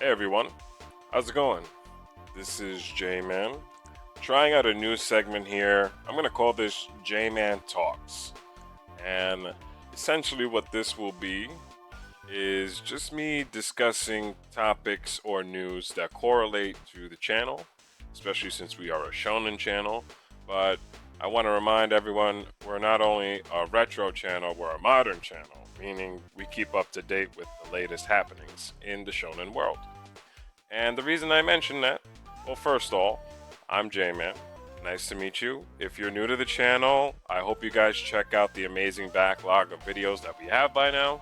Hey everyone, how's it going? This is J-Man, trying out a new segment here. I'm going to call this J-Man Talks. And essentially what this will be is just me discussing topics or news that correlate to the channel, especially since we are a shonen channel. But I want to remind everyone, we're not only a retro channel, we're a modern channel, meaning we keep up to date with the latest happenings in the shonen world. And the reason I mention that, well, first of all, I'm J-Man. Nice to meet you. If you're new to the channel, I hope you guys check out the amazing backlog of videos that we have by now.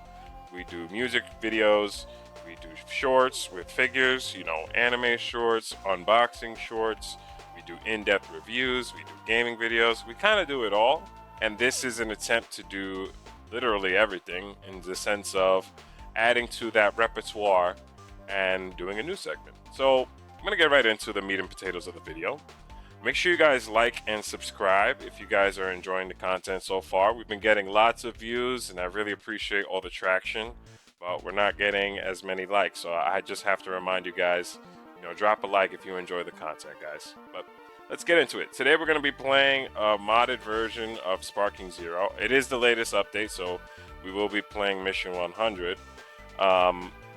We do music videos, we do shorts with figures, anime shorts, unboxing shorts, we do in-depth reviews, we do gaming videos. We kind of do it all. And this is an attempt to do literally everything in the sense of adding to that repertoire and doing a new segment. So I'm gonna get right into the meat and potatoes of the video. Make sure you guys like and subscribe if you guys are enjoying the content so far. We've been getting lots of views and I really appreciate all the traction, but we're not getting as many likes. So I just have to remind you guys, drop a like if you enjoy the content, guys. But let's get into it. Today we're gonna be playing a modded version of Sparking Zero. It is the latest update, so we will be playing Mission 100.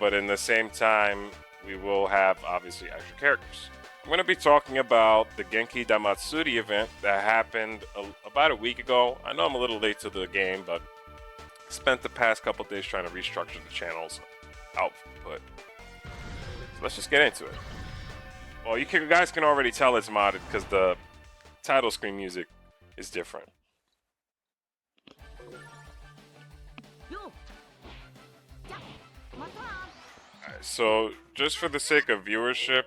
But in the same time, we will have obviously extra characters. I'm going to be talking about the Genkidama Tsuri event that happened about a week ago. I know I'm a little late to the game, but spent the past couple days trying to restructure the channel's output. So let's just get into it. Well, you guys can already tell it's modded because the title screen music is different. So, just for the sake of viewership,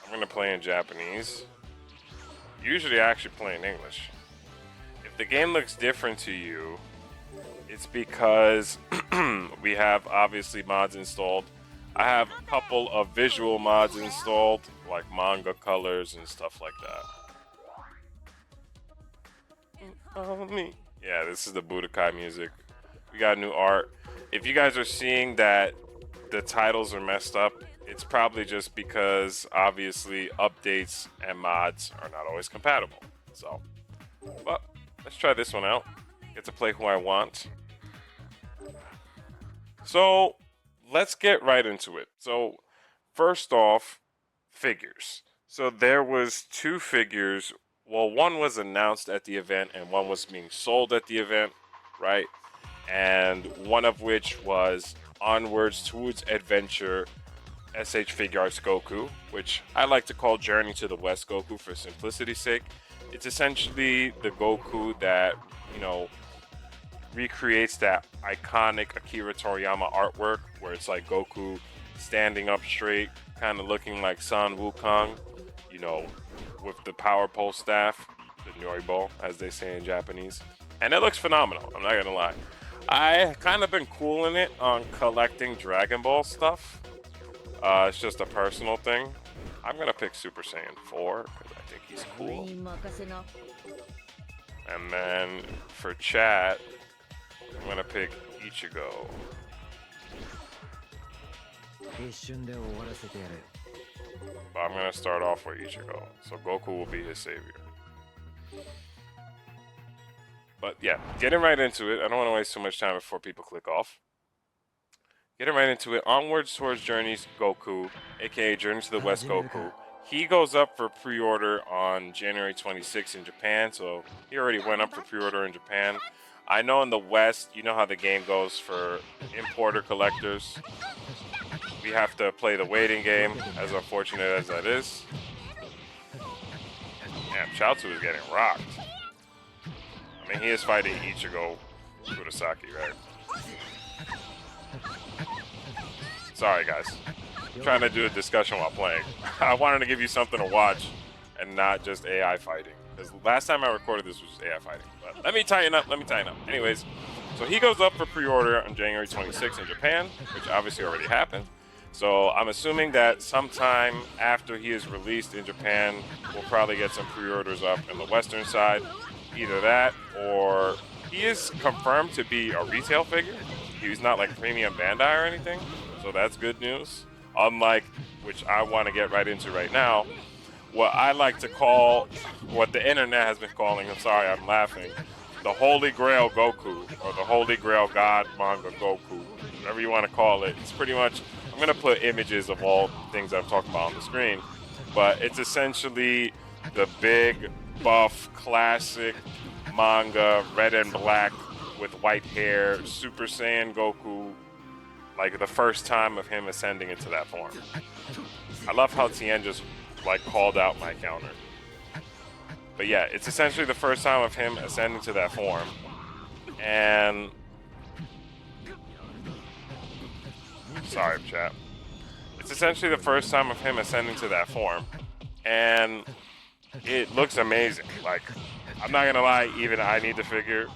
I'm going to play in Japanese. Usually I actually play in English. If the game looks different to you, it's because we have obviously mods installed. I have a couple of visual mods installed, like manga colors and stuff like that. Yeah, this is the Budokai music. We got new art. If you guys are seeing that the titles are messed up, it's probably just because obviously updates and mods are not always compatible. So, but let's try this one out. Get to play who I want. So let's get right into it. So first off, figures. So there was two figures. Well, one was announced at the event and one was being sold at the event, right? And one of which was Onwards Towards Adventure SH Figuarts Goku, which I like to call Journey to the West Goku for simplicity's sake. It's essentially the Goku that, recreates that iconic Akira Toriyama artwork where it's like Goku standing up straight, kind of looking like Son Wukong, with the power pole staff, the Nyoibo, as they say in Japanese. And it looks phenomenal, I'm not gonna lie. I kind of been cooling it on collecting Dragon Ball stuff. It's just a personal thing. I'm gonna pick Super Saiyan 4 because I think he's cool. And then for chat, I'm gonna pick Ichigo. But I'm gonna start off with Ichigo, so Goku will be his savior. But yeah, getting right into it. I don't want to waste too much time before people click off. Getting right into it. Onwards Towards Journeys Goku, aka Journey to the West Goku. He goes up for pre-order on January 26th in Japan, so he already went up for pre-order in Japan. I know in the West, you know how the game goes for importer collectors. We have to play the waiting game, as unfortunate as that is. Damn, Chaozu is getting rocked. I mean, he is fighting Ichigo Kurosaki, right? Sorry, guys. I'm trying to do a discussion while playing. I wanted to give you something to watch and not just AI fighting. Because last time I recorded this was just AI fighting. But let me tighten up. Anyways, so he goes up for pre-order on January 26th in Japan, which obviously already happened. So I'm assuming that sometime after he is released in Japan, we'll probably get some pre-orders up in the Western side. Either that, or he is confirmed to be a retail figure. He's not like premium Bandai or anything, so that's good news. Unlike, which I want to get right into right now, what I like to call, what the internet has been calling, I'm sorry, I'm laughing, the Holy Grail Goku, or the Holy Grail God manga Goku, whatever you want to call it. It's pretty much, I'm going to put images of all things I'm talking about on the screen, but it's essentially the big, buff, classic manga, red and black with white hair, Super Saiyan Goku, like the first time of him ascending into that form. I love how Tien just like called out my counter. But yeah, it's essentially the first time of him ascending to that form. And sorry, chat. It's essentially the first time of him ascending to that form. And it looks amazing. Like, I'm not gonna lie, even I need the figure.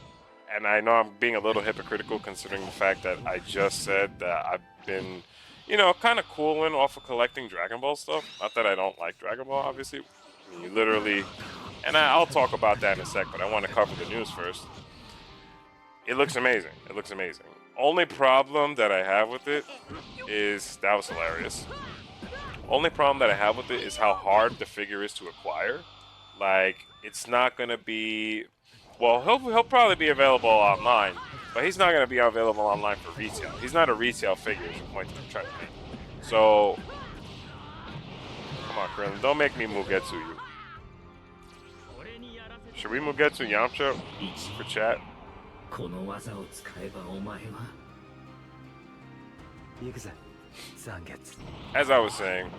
And I know I'm being a little hypocritical considering the fact that I just said that I've been, you know, kind of cooling off of collecting Dragon Ball stuff. Not that I don't like Dragon Ball, obviously. I mean, you literally, and I'll talk about that in a sec, but I want to cover the news first. It looks amazing. It looks amazing. Only problem that I have with it is, that was hilarious. Only problem that I have with it is how hard the figure is to acquire. Like, it's not going to be, well, he'll probably be available online, but he's not going to be available online for retail. He's not a retail figure, is the point that I'm trying to make. So, come on, Krillin, don't make me Mugetsu you. Should we Mugetsu Yamcha for chat? As I was saying,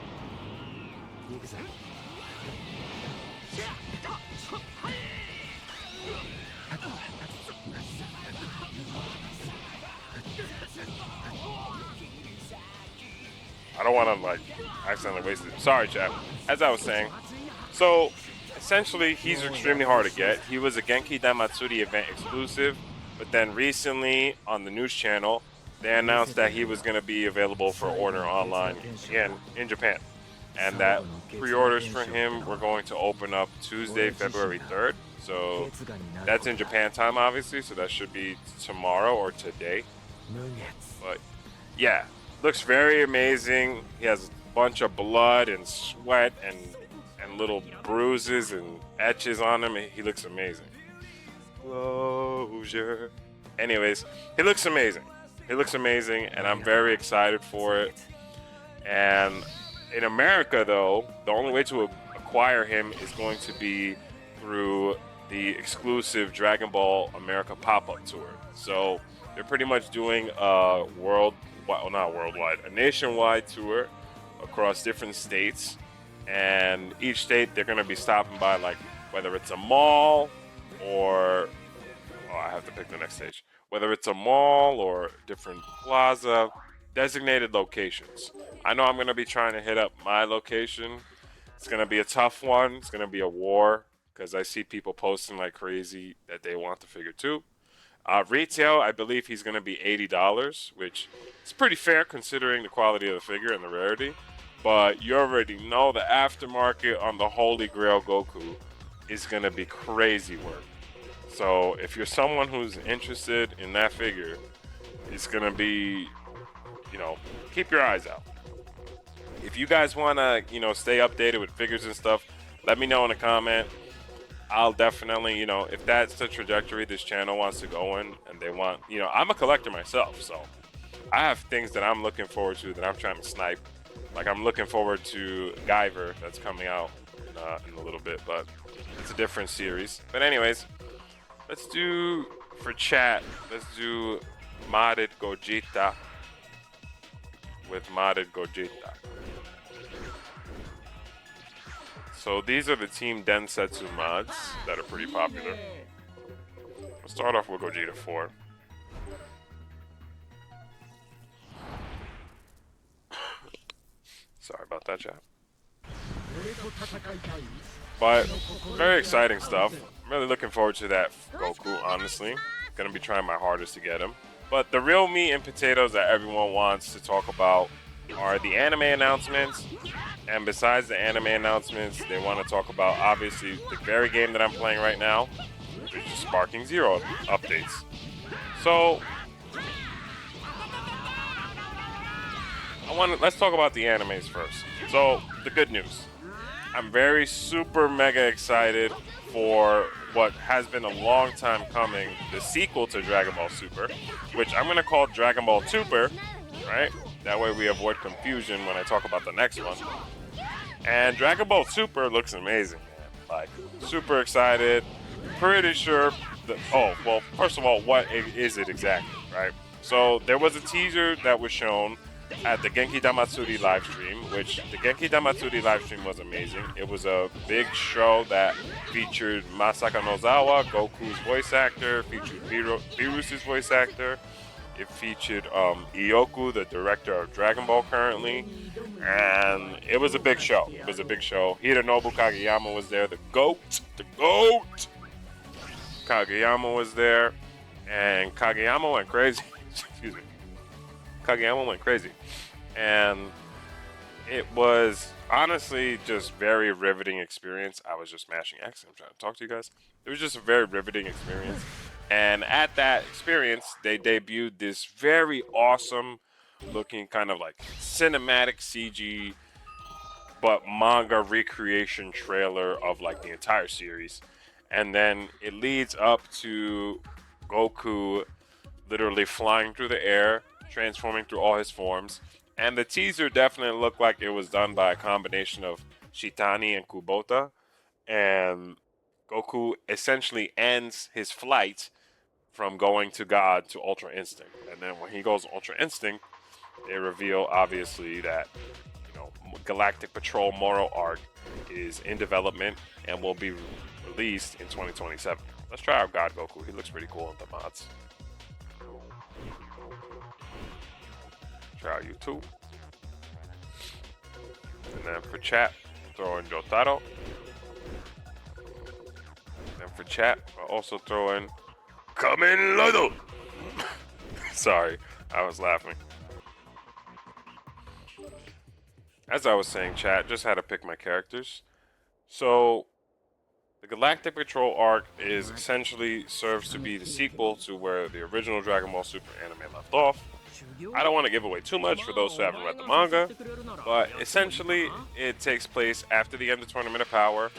I don't want to like accidentally waste it. Sorry, chat. As I was saying, so essentially he's extremely hard to get. He was a Genkidama Tsuri event exclusive, but then recently on the news channel they announced that he was going to be available for order online again in Japan, and that pre-orders for him were going to open up Tuesday, February 3rd. So that's in Japan time, obviously, so that should be tomorrow or today. But yeah, looks very amazing. He has a bunch of blood and sweat and little bruises and etches on him. He looks amazing. Closure. Anyways, he looks amazing. He looks amazing, and I'm very excited for it. And in America, though, the only way to acquire him is going to be through the exclusive Dragon Ball America pop-up tour. So they're pretty much doing a a nationwide tour across different states. And each state, they're going to be stopping by, like, whether it's a mall or, I have to pick the next stage. Whether it's a mall or different plaza, designated locations. I know I'm going to be trying to hit up my location. It's going to be a tough one. It's going to be a war because I see people posting like crazy that they want the figure too. Retail, I believe he's going to be $80, which is pretty fair considering the quality of the figure and the rarity. But you already know the aftermarket on the Holy Grail Goku is going to be crazy work. So if you're someone who's interested in that figure, it's going to be, you know, keep your eyes out. If you guys want to, you know, stay updated with figures and stuff, let me know in a comment. I'll definitely, you know, if that's the trajectory this channel wants to go in and they want, you know, I'm a collector myself, so I have things that I'm looking forward to that I'm trying to snipe. Like, I'm looking forward to Guyver that's coming out in a little bit, but it's a different series. But anyways, let's do, for chat, let's do modded Gogeta with modded Gogeta. So these are the Team Densetsu mods that are pretty popular. We'll start off with Gogeta 4. Sorry about that, chat. But very exciting stuff. I'm really looking forward to that Goku, honestly. Gonna be trying my hardest to get him. But the real meat and potatoes that everyone wants to talk about are the anime announcements. And besides the anime announcements, they want to talk about, obviously, the very game that I'm playing right now, which is Sparking Zero updates. So, let's talk about the animes first. So the good news, I'm very super mega excited for what has been a long time coming, the sequel to Dragon Ball Super, which I'm gonna call Dragon Ball Super, right? That way we avoid confusion when I talk about the next one. And Dragon Ball Super looks amazing, man. Like, super excited. Pretty sure that, oh, well, first of all, what is it exactly, right? So there was a teaser that was shown at the Genkidama Tsuri live stream, which the Genkidama Tsuri live stream was amazing. It was a big show that featured Masaka Nozawa, Goku's voice actor, featured Virus's voice actor. It featured Ioku, the director of Dragon Ball currently, and it was a big show. It was a big show. Hironobu Kageyama was there, the GOAT. Kageyama was there, and Kageyama went crazy. Excuse me. Kageyama went crazy. And it was honestly just very riveting experience. I was just mashing X. I'm trying to talk to you guys. It was just a very riveting experience. And at that experience, they debuted this very awesome looking kind of like cinematic CG but manga recreation trailer of like the entire series. And then it leads up to Goku literally flying through the air, transforming through all his forms. And the teaser definitely looked like it was done by a combination of Shitani and Kubota. And Goku essentially ends his flight from going to God to Ultra Instinct. And then when he goes Ultra Instinct, they reveal obviously that, you know, Galactic Patrol Moro arc is in development and will be released in 2027. Let's try out God Goku. He looks pretty cool in the mods. Try out YouTube. And then for chat, throw in Jotaro. And then for chat, I'll also throw in Kamen Rider. Sorry, I was laughing. As I was saying, chat, just had to pick my characters. So, the Galactic Patrol arc is essentially serves to be the sequel to where the original Dragon Ball Super anime left off. I don't want to give away too much for those who haven't read the manga, but essentially it takes place after the end of Tournament of Power.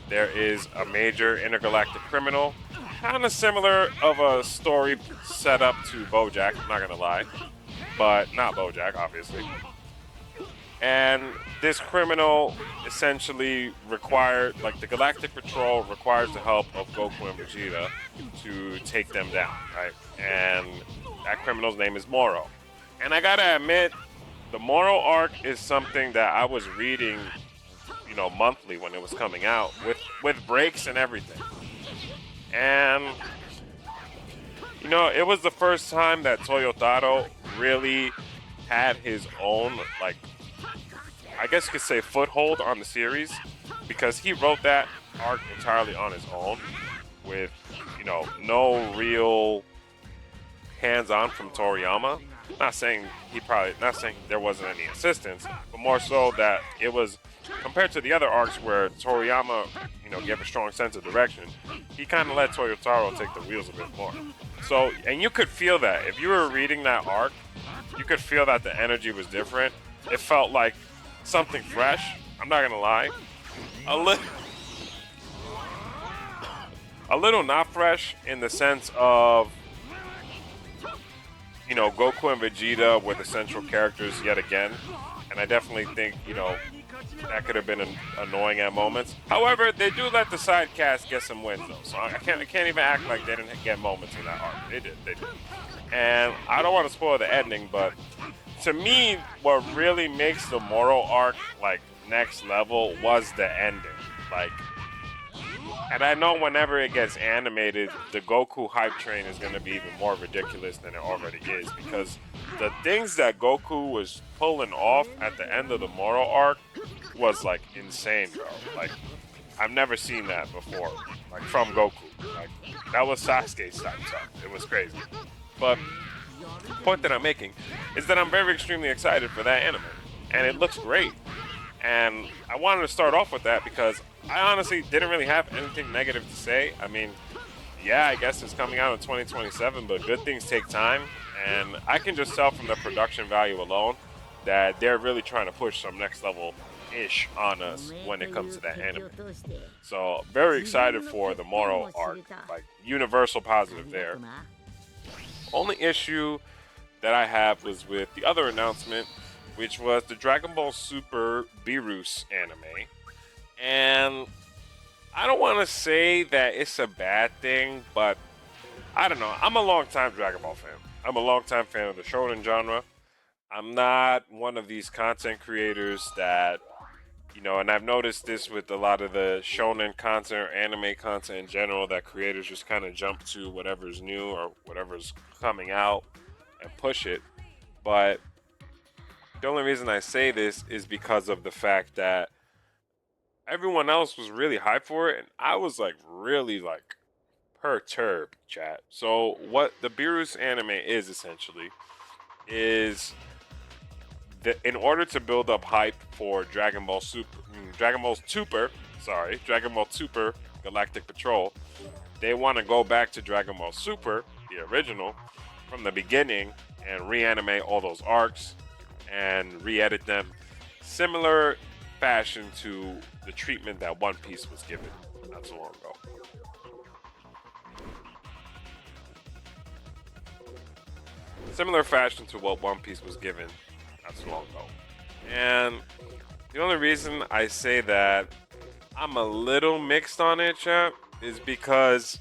There is a major intergalactic criminal, kind of similar of a story setup to BoJack, I'm not gonna lie, but not BoJack, obviously. And this criminal essentially required, like the Galactic Patrol requires the help of Goku and Vegeta to take them down, right? And that criminal's name is Moro. And I gotta admit, the Moro arc is something that I was reading, you know, monthly when it was coming out, with breaks and everything. And, you know, it was the first time that Toyotaro really had his own, like, I guess you could say foothold on the series, because he wrote that arc entirely on his own with, you know, no real hands-on from Toriyama. Not saying there wasn't any assistance, but more so that it was, compared to the other arcs where Toriyama, you know, gave a strong sense of direction, he kind of let Toyotaro take the wheels a bit more. So, and you could feel that. If you were reading that arc, you could feel that the energy was different. It felt like something fresh. I'm not gonna lie. A little not fresh in the sense of, you know, Goku and Vegeta were the central characters yet again. And I definitely think, you know, that could have been annoying at moments. However, they do let the side cast get some wins though. So I can't even act like they didn't get moments in that arc. They did. And I don't want to spoil the ending, but to me, what really makes the Moro arc like next level was the ending. Like, and I know whenever it gets animated, the Goku hype train is going to be even more ridiculous than it already is, because the things that Goku was pulling off at the end of the Moro arc was like insane, bro. Like, I've never seen that before, like from Goku. Like, that was Sasuke style stuff. It was crazy. But the point that I'm making is that I'm very extremely excited for that anime, and it looks great. And I wanted to start off with that because I honestly didn't really have anything negative to say. I mean, yeah, I guess it's coming out in 2027, but good things take time, and I can just tell from the production value alone that they're really trying to push some next level ish on us when it comes to that anime. So very excited for the Moro arc, like universal positive there. Only issue that I have was with the other announcement, which was the Dragon Ball Super Beerus anime. And I don't want to say that it's a bad thing, but I don't know. I'm a long-time Dragon Ball fan. I'm a long-time fan of the shonen genre. I'm not one of these content creators that, you know, and I've noticed this with a lot of the shonen content or anime content in general, that creators just kind of jump to whatever's new or whatever's coming out and push it. But the only reason I say this is because of the fact that everyone else was really hyped for it, and I was like really like perturbed, chat. So what the Beerus anime is essentially is that in order to build up hype for Dragon Ball Super Galactic Patrol, they want to go back to Dragon Ball Super, the original, from the beginning and reanimate all those arcs and re-edit them similar fashion to the treatment that One Piece was given not so long ago. Similar fashion to what One Piece was given not so long ago. And the only reason I say that I'm a little mixed on it, chat, is because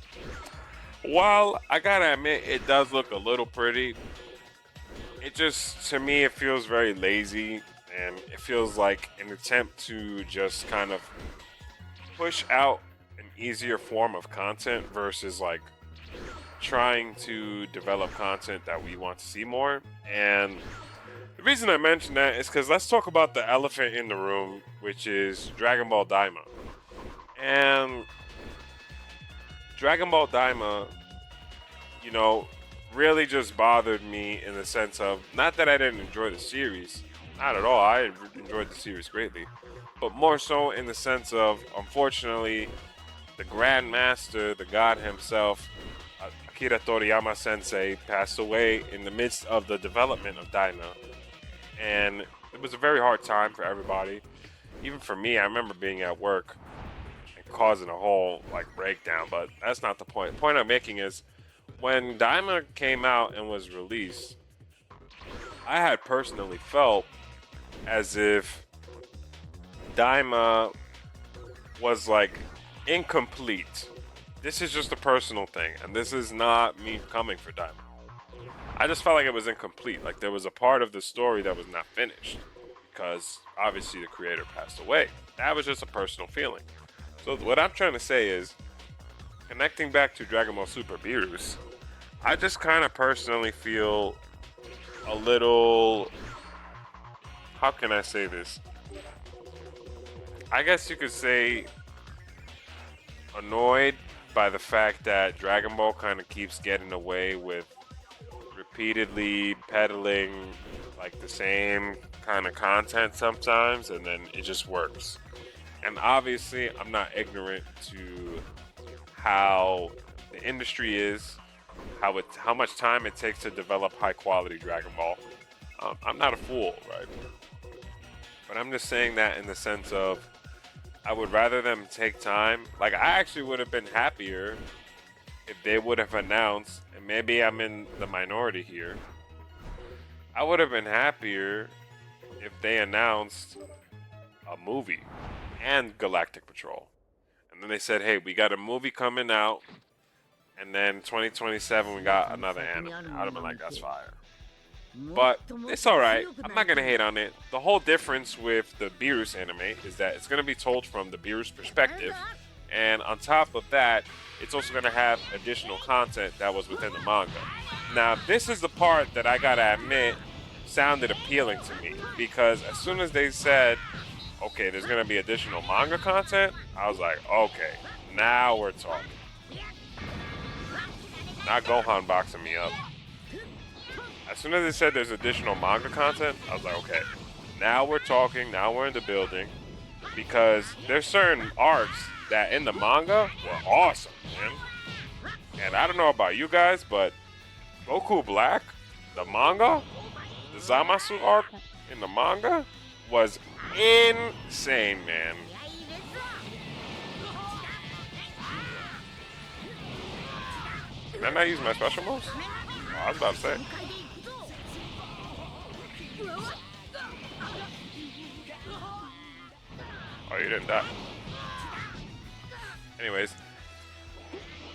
while I gotta admit it does look a little pretty, it just, to me, it feels very lazy, and it feels like an attempt to just kind of push out an easier form of content versus like trying to develop content that we want to see more. And the reason I mention that is because let's talk about the elephant in the room, which is Dragon Ball Daima. And Dragon Ball Daima, you know, really just bothered me in the sense of, not that I didn't enjoy the series, not at all, I enjoyed the series greatly, but more so in the sense of, unfortunately, the Grand Master, the god himself, Akira Toriyama Sensei, passed away in the midst of the development of Daima. And it was a very hard time for everybody. Even for me, I remember being at work and causing a whole like breakdown, but that's not the point. The point I'm making is, when Daima came out and was released, I had personally felt as if Daima was like incomplete. This is just a personal thing, and this is not me coming for Daima. I just felt like it was incomplete. Like there was a part of the story that was not finished because obviously the creator passed away. That was just a personal feeling. So what I'm trying to say is, connecting back to Dragon Ball Super Beerus, I just kind of personally feel a little, how can I say this? I guess you could say annoyed by the fact that Dragon Ball kind of keeps getting away with repeatedly peddling like the same kind of content sometimes, and then it just works. And obviously I'm not ignorant to how the industry is, how much time it takes to develop high quality Dragon Ball. I'm not a fool, right? But I'm just saying that in the sense of, I would rather them take time. Like, I actually would have been happier if they would have announced, and maybe I'm in the minority here, I would have been happier if they announced a movie and Galactic Patrol. And then they said, hey, we got a movie coming out, and then 2027 we got another anime. I would have been like, that's fire. But it's alright. I'm not gonna hate on it. The whole difference with the Beerus anime is that it's gonna be told from the Beerus perspective, and on top of that, it's also gonna have additional content that was within the manga. Now, this is the part that I gotta admit sounded appealing to me, because as soon as they said, okay, there's gonna be additional manga content, I was like, okay, now we're talking. Not Gohan boxing me up. As soon as they said there's additional manga content, I was like, okay, now we're talking, now we're in the building, because there's certain arcs that in the manga were awesome, man. And I don't know about you guys, but Goku Black, the manga, the Zamasu arc, in the manga was insane, man. Did I not use my special moves? Oh, I was about to say. Oh, you didn't die. Anyways,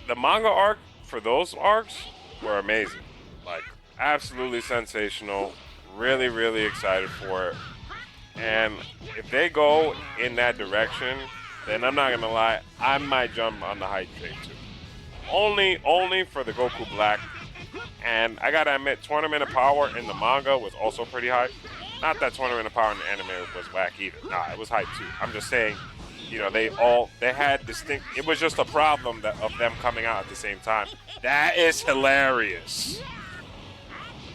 the manga arc for those arcs were amazing. Like, absolutely sensational. Really, really excited for it. And if they go in that direction, then I'm not gonna lie, I might jump on the hype train too. Only for the Goku Black. And I gotta admit, Tournament of Power in the manga was also pretty hype. Not that Tournament of Power in the anime was whack either. Nah, it was hype too. I'm just saying, you know, they had distinct. It was just a problem of them coming out at the same time. That is hilarious.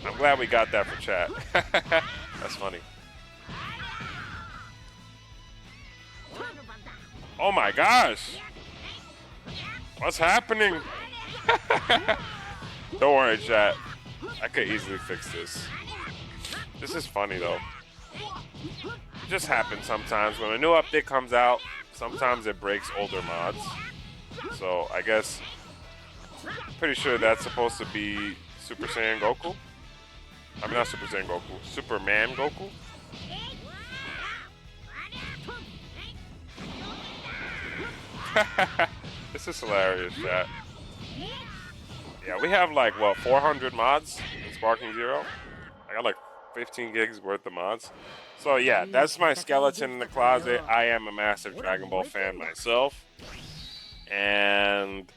I'm glad we got that for chat. That's funny. Oh my gosh. What's happening? Don't worry, chat. I could easily fix this. This is funny though. It just happens sometimes. When a new update comes out, sometimes it breaks older mods. So I guess, pretty sure that's supposed to be Super Saiyan Goku. I mean, not Super Saiyan Goku, Superman Goku. This is hilarious, chat. Yeah, we have like, what, 400 mods in Sparking Zero? I got like 15 gigs worth of mods. So yeah, that's my skeleton in the closet. I am a massive Dragon Ball fan myself. And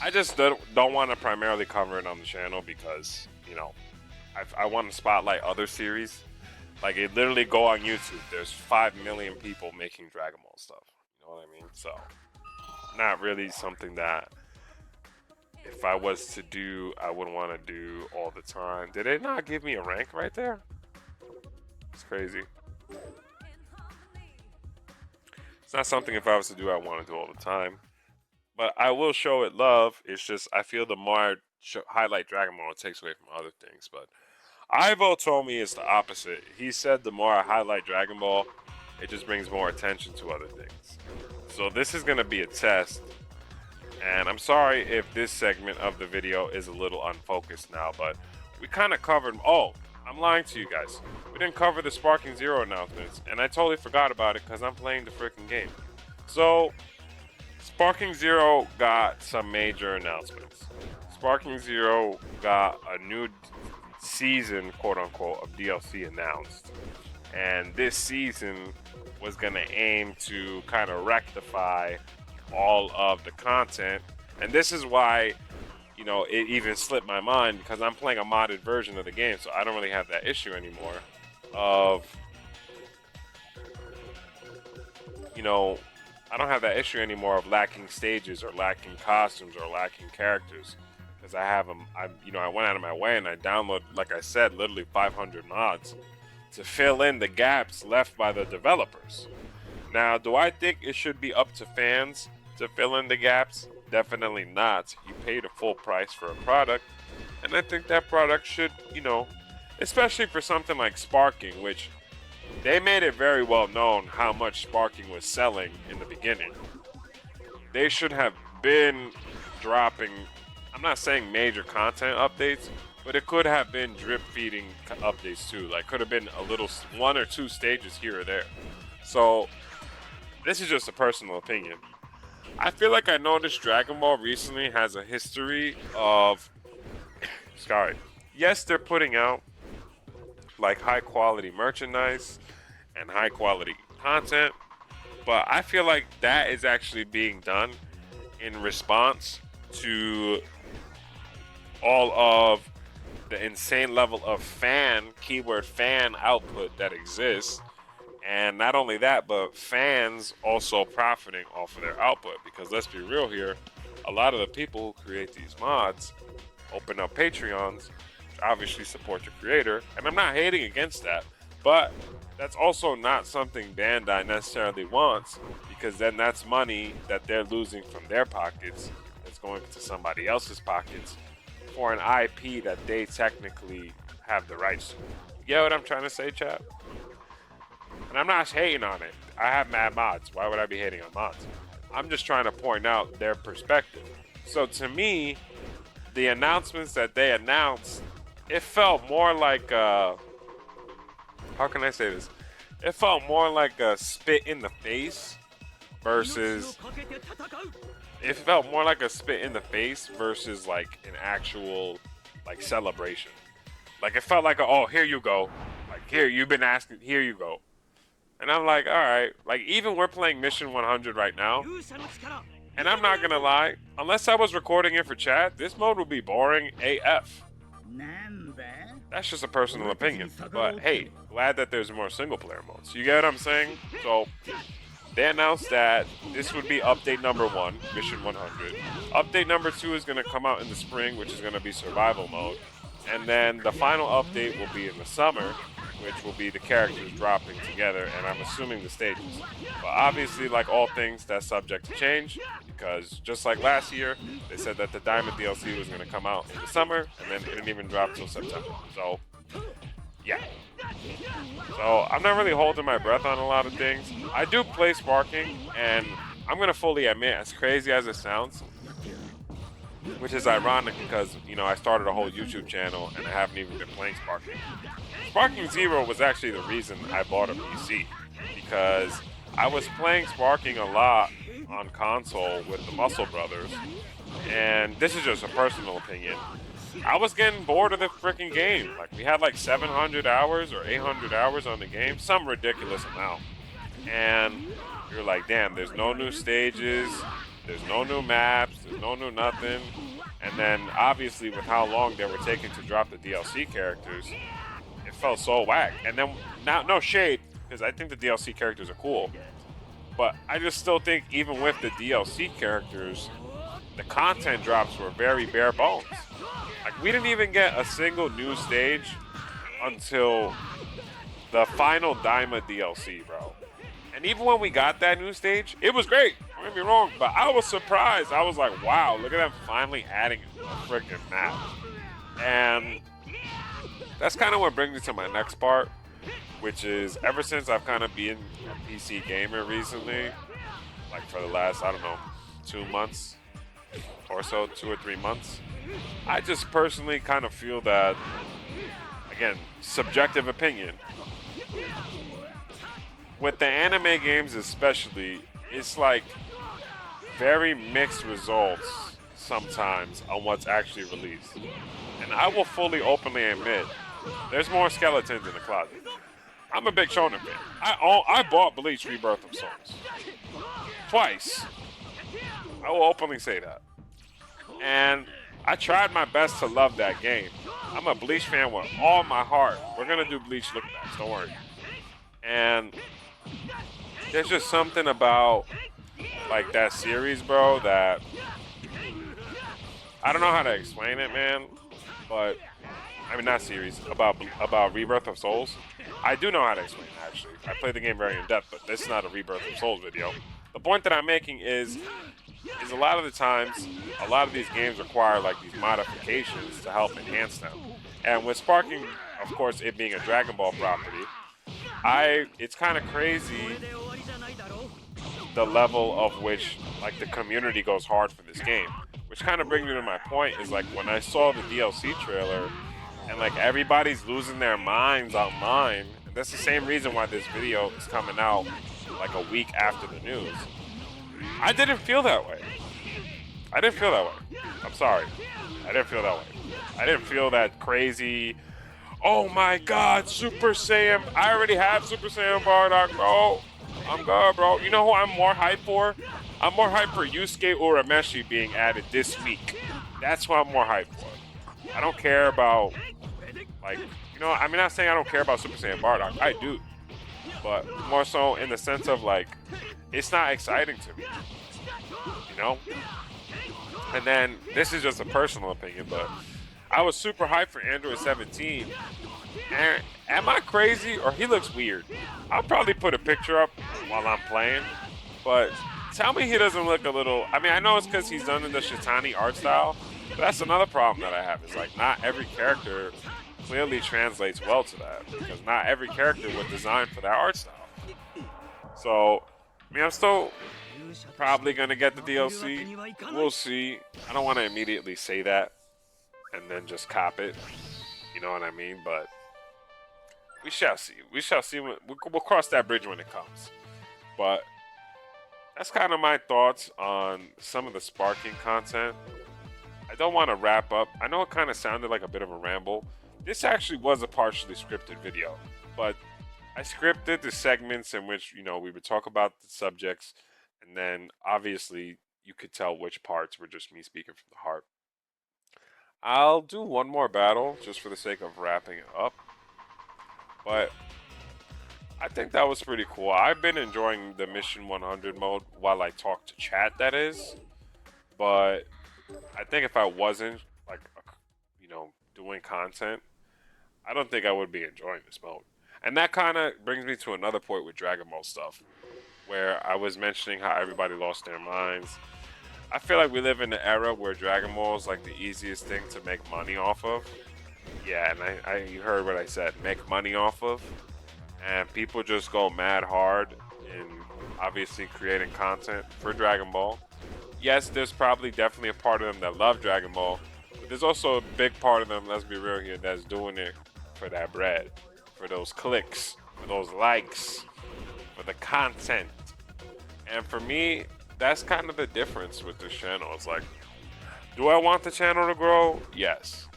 I just don't want to primarily cover it on the channel because, you know, I want to spotlight other series. Like, it literally go on YouTube. There's 5 million people making Dragon Ball stuff. You know what I mean? So, not really something that if I was to do, I would want to do all the time. Did it not give me a rank right there? It's crazy. It's not something if I was to do, I want to do all the time. But I will show it love. It's just, I feel the more I highlight Dragon Ball, it takes away from other things. But Ivo told me it's the opposite. He said the more I highlight Dragon Ball, it just brings more attention to other things. So this is going to be a test. And I'm sorry if this segment of the video is a little unfocused now, but we kind of covered... Oh, I'm lying to you guys. We didn't cover the Sparking Zero announcements, and I totally forgot about it because I'm playing the freaking game. So, Sparking Zero got some major announcements. Sparking Zero got a new season, quote-unquote, of DLC announced. And this season was going to aim to kind of rectify all of the content. And this is why, you know, it even slipped my mind, because I'm playing a modded version of the game, so I don't really have that issue anymore of, you know, I don't have that issue anymore of lacking stages or lacking costumes or lacking characters, because I have them. I went out of my way and I downloaded, like I said, literally 500 mods to fill in the gaps left by the developers. Now, do I think it should be up to fans to fill in the gaps? Definitely not. You paid a full price for a product, and I think that product should, you know, especially for something like Sparking, which they made it very well known how much Sparking was selling in the beginning. They should have been dropping, I'm not saying major content updates, but it could have been drip feeding updates too. Like, could have been a little 1 or 2 stages here or there. So this is just a personal opinion. I feel like I noticed Dragon Ball recently has a history of, sorry, yes, they're putting out like high quality merchandise and high quality content, but I feel like that is actually being done in response to all of the insane level of keyword fan output that exists. And not only that, but fans also profiting off of their output. Because let's be real here, a lot of the people who create these mods open up Patreons to obviously support the creator. And I'm not hating against that, but that's also not something Bandai necessarily wants, because then that's money that they're losing from their pockets that's going into somebody else's pockets for an IP that they technically have the rights to. You get what I'm trying to say, chat? And I'm not hating on it. I have mad mods. Why would I be hating on mods? I'm just trying to point out their perspective. So to me, the announcements that they announced, it felt more like how can I say this? It felt more like a spit in the face versus like an actual like celebration. Like it felt like oh, here you go. Like here, you've been asking, here you go. And I'm like, all right, like even we're playing Mission 100 right now. And I'm not gonna lie, unless I was recording it for chat, this mode would be boring AF. That's just a personal opinion. But hey, glad that there's more single player modes. You get what I'm saying? So they announced that this would be update number 1, Mission 100. Update number 2 is gonna come out in the spring, which is gonna be survival mode. And then the final update will be in the summer, which will be the characters dropping together, and I'm assuming the stages. But obviously, like all things, that's subject to change, because just like last year, they said that the Diamond DLC was going to come out in the summer, and then it didn't even drop till September. So, yeah. So, I'm not really holding my breath on a lot of things. I do play Sparking, and I'm going to fully admit, as crazy as it sounds, which is ironic because, you know, I started a whole YouTube channel and I haven't even been playing Sparking. Sparking Zero was actually the reason I bought a PC, because I was playing Sparking a lot on console with the Muscle Brothers, and this is just a personal opinion. I was getting bored of the freaking game. Like, we had like 700 hours or 800 hours on the game, some ridiculous amount. And you're like, damn, there's no new stages, there's no new maps, there's no new nothing. And then, obviously, with how long they were taking to drop the DLC characters, it felt so whack. And then, now, no shade, because I think the DLC characters are cool. But I just still think, even with the DLC characters, the content drops were very bare bones. Like, we didn't even get a single new stage until the final Daima DLC, bro. And even when we got that new stage, it was great. Don't get me wrong, but I was surprised. I was like, wow, look at them finally adding a freaking map. And that's kind of what brings me to my next part, which is ever since I've kind of been a PC gamer recently, like for the last, I don't know, 2 months or so, 2 or 3 months, I just personally kind of feel that, again, subjective opinion, with the anime games especially, it's like very mixed results sometimes on what's actually released. And I will fully openly admit, there's more skeletons in the closet. I'm a big Shonen fan. I bought Bleach Rebirth of Souls. Twice. I will openly say that. And I tried my best to love that game. I'm a Bleach fan with all my heart. We're going to do Bleach look backs, don't worry. And there's just something about like that series, bro, that I don't know how to explain it, man. But I mean, not series, about Rebirth of Souls. I do know how to explain it, actually. I played the game very in depth, but this is not a Rebirth of Souls video. The point that I'm making is a lot of the times, a lot of these games require like these modifications to help enhance them. And with Sparking, of course, it being a Dragon Ball property, it's kind of crazy the level of which like the community goes hard for this game. Which kind of brings me to my point is like when I saw the DLC trailer and like everybody's losing their minds online, and that's the same reason why this video is coming out like a week after the news. I didn't feel that way. I'm sorry. I didn't feel that way. I didn't feel that crazy, oh my god, Super Saiyan. I already have Super Saiyan Bardock, bro. I'm good, bro. You know who I'm more hyped for? I'm more hyped for Yusuke Urameshi being added this week. That's what I'm more hyped for. I don't care about, like, you know, I'm not saying I don't care about Super Saiyan Bardock. I do. But more so in the sense of, like, it's not exciting to me. You know? And then, this is just a personal opinion, but I was super hyped for Android 17. And am I crazy or he looks weird? I'll probably put a picture up while I'm playing, but tell me he doesn't look a little, I mean, I know it's because he's done in the Shitani art style, but that's another problem that I have. Is like not every character clearly translates well to that, because not every character was designed for that art style. So, I mean, I'm still probably gonna get the DLC. We'll see. I don't want to immediately say that and then just cop it. You know what I mean? But we shall see. We shall see. We'll cross that bridge when it comes. But that's kind of my thoughts on some of the sparking content. I don't want to wrap up. I know it kind of sounded like a bit of a ramble. This actually was a partially scripted video, but I scripted the segments in which, we would talk about the subjects, and then obviously you could tell which parts were just me speaking from the heart. I'll do one more battle just for the sake of wrapping it up, but I think that was pretty cool. I've been enjoying the Mission 100 mode while I talk to chat, that is, but I think if I wasn't, like, doing content, I don't think I would be enjoying this mode. And that kind of brings me to another point with Dragon Ball stuff, where I was mentioning how everybody lost their minds. I feel like we live in an era where Dragon Ball is like the easiest thing to make money off of. Yeah, and you heard what I said, make money off of. And people just go mad hard in obviously creating content for Dragon Ball. Yes, there's probably definitely a part of them that love Dragon Ball, but there's also a big part of them, let's be real here, that's doing it for that bread, for those clicks, for those likes, for the content. And for me, that's kind of the difference with this channel. It's like, do I want the channel to grow? Yes.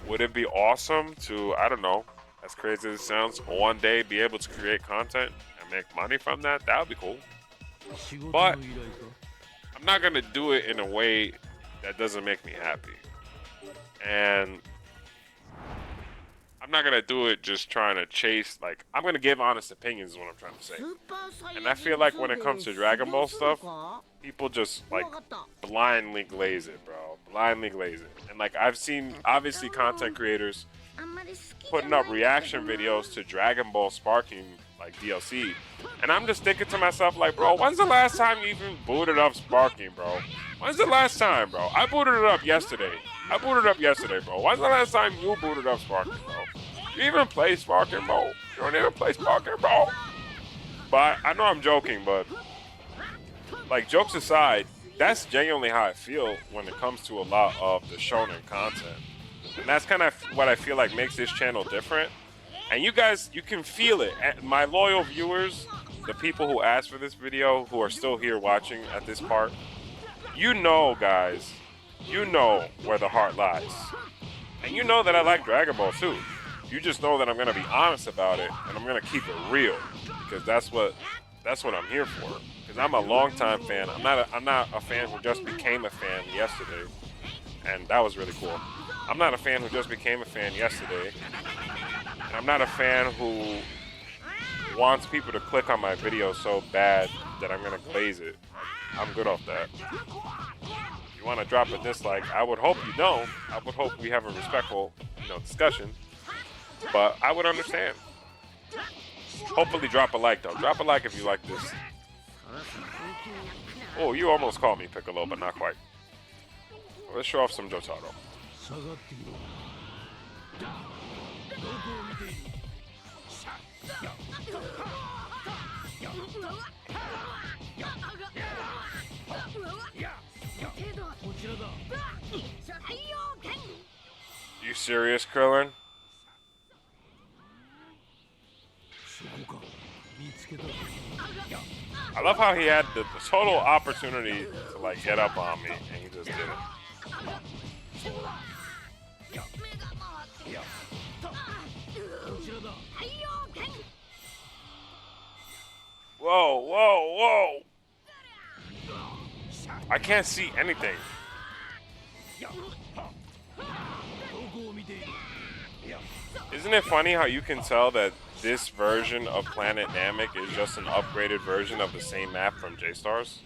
Would it be awesome to, I don't know, as crazy as it sounds, one day be able to create content and make money from that? That would be cool. But I'm not going to do it in a way that doesn't make me happy. And I'm not going to do it just trying to chase, like, I'm going to give honest opinions is what I'm trying to say. And I feel like when it comes to Dragon Ball stuff, people just, like, blindly glaze it, bro. Blindly glaze it. And, like, I've seen, obviously, content creators putting up reaction videos to Dragon Ball sparking, like, DLC. And I'm just thinking to myself, like, bro, when's the last time you even booted up sparking, bro? When's the last time, bro? I booted it up yesterday. Bro. When's the last time you booted up sparking, bro? You even play sparking, bro? You don't even play sparking, bro? But I know I'm joking, but, like, jokes aside, that's genuinely how I feel when it comes to a lot of the shonen content. And that's kind of what I feel like makes this channel different. And you guys, you can feel it. And my loyal viewers, the people who asked for this video, who are still here watching at this part, you know, guys, you know where the heart lies. And you know that I like Dragon Ball too. You just know that I'm going to be honest about it, and I'm going to keep it real, because that's what I'm here for. Because I'm a longtime fan. I'm not a fan who just became a fan yesterday, and that was really cool. I'm not a fan who just became a fan yesterday. And I'm not a fan who wants people to click on my video so bad that I'm gonna glaze it. I'm good off that. If you want to drop a dislike, I would hope you don't. I would hope we have a respectful, discussion. But I would understand. Hopefully drop a like, though. Drop a like if you like this. Oh, you almost called me Piccolo, but not quite. Let's show off some Jotaro. You serious, Krillin? I love how he had the total opportunity to, like, get up on me, and he just didn't. Whoa, whoa, whoa! I can't see anything. Isn't it funny how you can tell that this version of Planet Namek is just an upgraded version of the same map from J-Stars?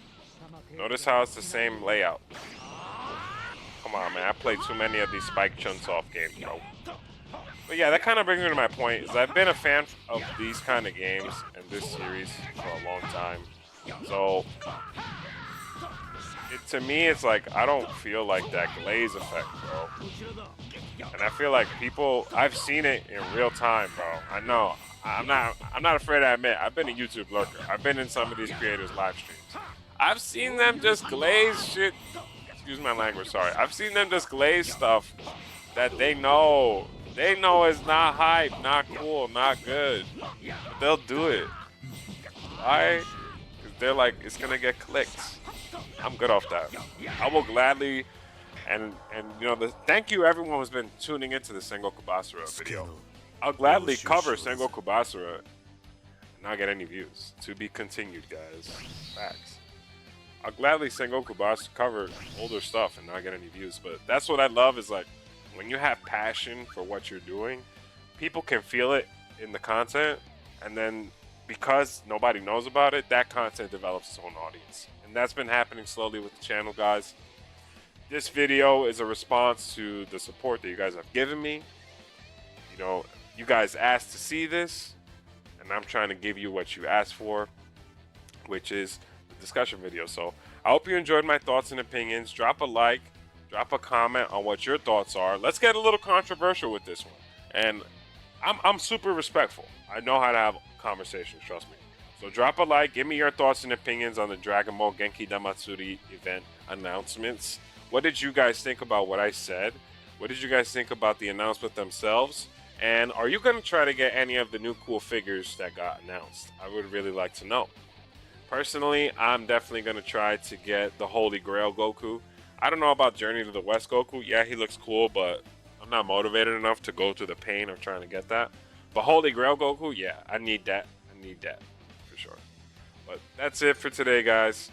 Notice how it's the same layout. Come on, man. I played too many of these Spike Chunsoft games, bro. But yeah, that kind of brings me to my point, is I've been a fan of these kind of games and this series for a long time. So, to me, it's like, I don't feel like that glaze effect, bro. And I feel like people, I've seen it in real time, bro. I know. I'm not afraid to admit, I've been a YouTube lurker. I've been in some of these creators' live streams. I've seen them just glaze shit. Excuse my language, sorry. I've seen them just glaze stuff that they know is not hype, not cool, not good. But they'll do it. Why? Because they're like, it's gonna get clicks. I'm good off that. I will gladly, and you know, thank you everyone who's been tuning into the Sengoku Basara video. I'll gladly cover Sengoku Basara and not get any views. To be continued, guys. Facts. I'll gladly Sengoku Basara cover older stuff and not get any views. But that's what I love is like, when you have passion for what you're doing, people can feel it in the content, and then because nobody knows about it, that content develops its own audience. And that's been happening slowly with the channel, guys. This video is a response to the support that you guys have given me. You know, you guys asked to see this, and I'm trying to give you what you asked for, which is the discussion video. So I hope you enjoyed my thoughts and opinions. Drop a like, drop a comment on what your thoughts are. Let's get a little controversial with this one. And I'm super respectful. I know how to have conversations, trust me. So drop a like, give me your thoughts and opinions on the Dragon Ball Genkidama Tsuri event announcements. What did you guys think about what I said? What did you guys think about the announcement themselves? And are you going to try to get any of the new cool figures that got announced? I would really like to know. Personally, I'm definitely going to try to get the Holy Grail Goku. I don't know about Journey to the West Goku. Yeah, he looks cool, but I'm not motivated enough to go through the pain of trying to get that. But Holy Grail Goku, yeah, I need that. I need that. Sure. But that's it for today, guys.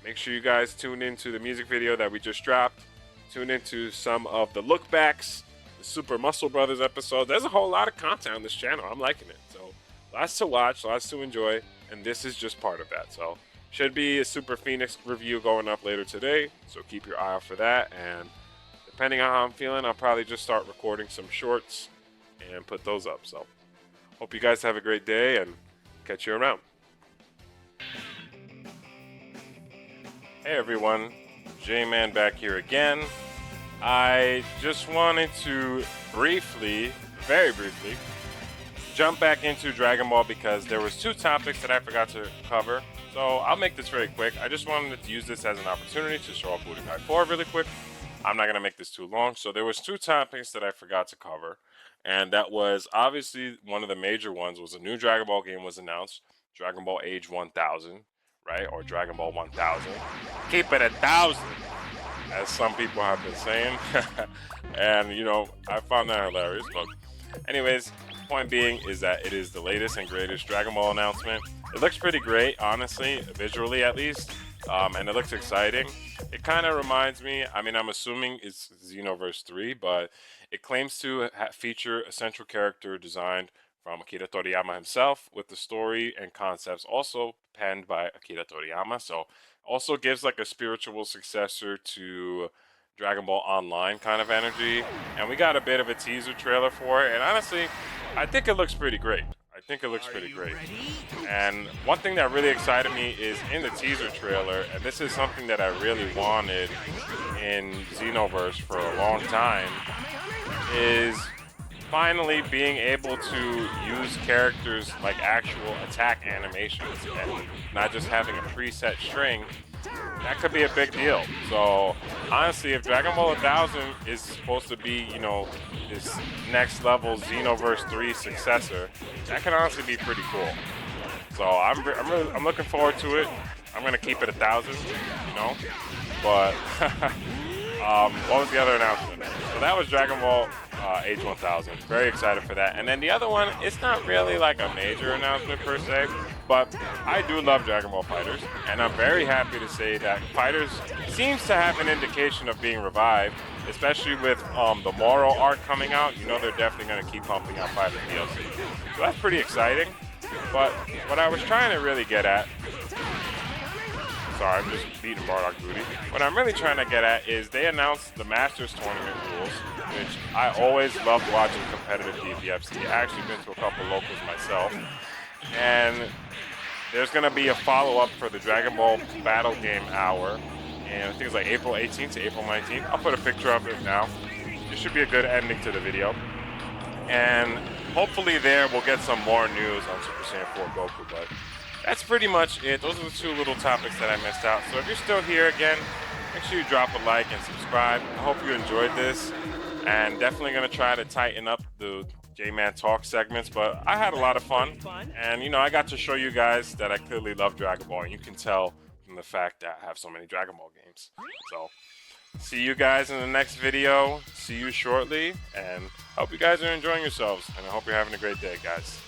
Make sure you guys tune into the music video that we just dropped. Tune into some of the look backs, the Super Muscle Brothers episode. There's a whole lot of content on this channel. I'm liking it. So lots to watch, lots to enjoy, and this is just part of that. So should be a Super Phoenix review going up later today. So keep your eye out for that. And depending on how I'm feeling, I'll probably just start recording some shorts and put those up. So hope you guys have a great day and catch you around. Hey everyone, J-Man back here again. I just wanted to briefly, very briefly, jump back into Dragon Ball because there was two topics that I forgot to cover. So I'll make this very quick. I just wanted to use this as an opportunity to show off Budokai 4 really quick. I'm not going to make this too long. So there was two topics that I forgot to cover. And that was obviously one of the major ones was a new Dragon Ball game was announced. Dragon Ball Age 1000. Right, or Dragon Ball 1000. Keep it 1,000, as some people have been saying. And, you know, I found that hilarious. But anyways, point being is that it is the latest and greatest Dragon Ball announcement. It looks pretty great, honestly, visually at least. And it looks exciting. It kind of reminds me, I mean, I'm assuming it's Xenoverse 3, but it claims to feature a central character designed from Akira Toriyama himself, with the story and concepts also penned by Akira Toriyama. So also gives like a spiritual successor to Dragon Ball Online kind of energy. And we got a bit of a teaser trailer for it. And honestly, I think it looks pretty great. And one thing that really excited me is in the teaser trailer, and this is something that I really wanted in Xenoverse for a long time, is finally being able to use characters like actual attack animations and not just having a preset string. That could be a big deal. So honestly, if Dragon Ball 1000 is supposed to be, you know, this next level Xenoverse 3 successor, that could honestly be pretty cool. So I'm looking forward to it. I'm gonna keep it 1,000, you know. But what was the other announcement? So that was Dragon Ball Age 1000. Very excited for that. And then the other one, it's not really like a major announcement per se, but I do love Dragon Ball Fighters, and I'm very happy to say that Fighters seems to have an indication of being revived, especially with the Moro arc coming out. You know they're definitely going to keep pumping out Fighters DLC. So that's pretty exciting. But what I was trying to really get at, sorry, I'm just beating Bardock booty. What I'm really trying to get at is they announced the Masters Tournament rules, which I always loved watching competitive DBFC. I actually been to a couple locals myself. And there's going to be a follow-up for the Dragon Ball Battle Game Hour. And I think it's like April 18th to April 19th. I'll put a picture of it now. This should be a good ending to the video. And hopefully there we'll get some more news on Super Saiyan 4 Goku, but that's pretty much it. Those are the two little topics that I missed out. So if you're still here again, make sure you drop a like and subscribe. I hope you enjoyed this, and definitely going to try to tighten up the J-Man Talk segments, but I had a lot of fun. And, you know, I got to show you guys that I clearly love Dragon Ball, and you can tell from the fact that I have so many Dragon Ball games. So, see you guys in the next video. See you shortly, and I hope you guys are enjoying yourselves, and I hope you're having a great day, guys.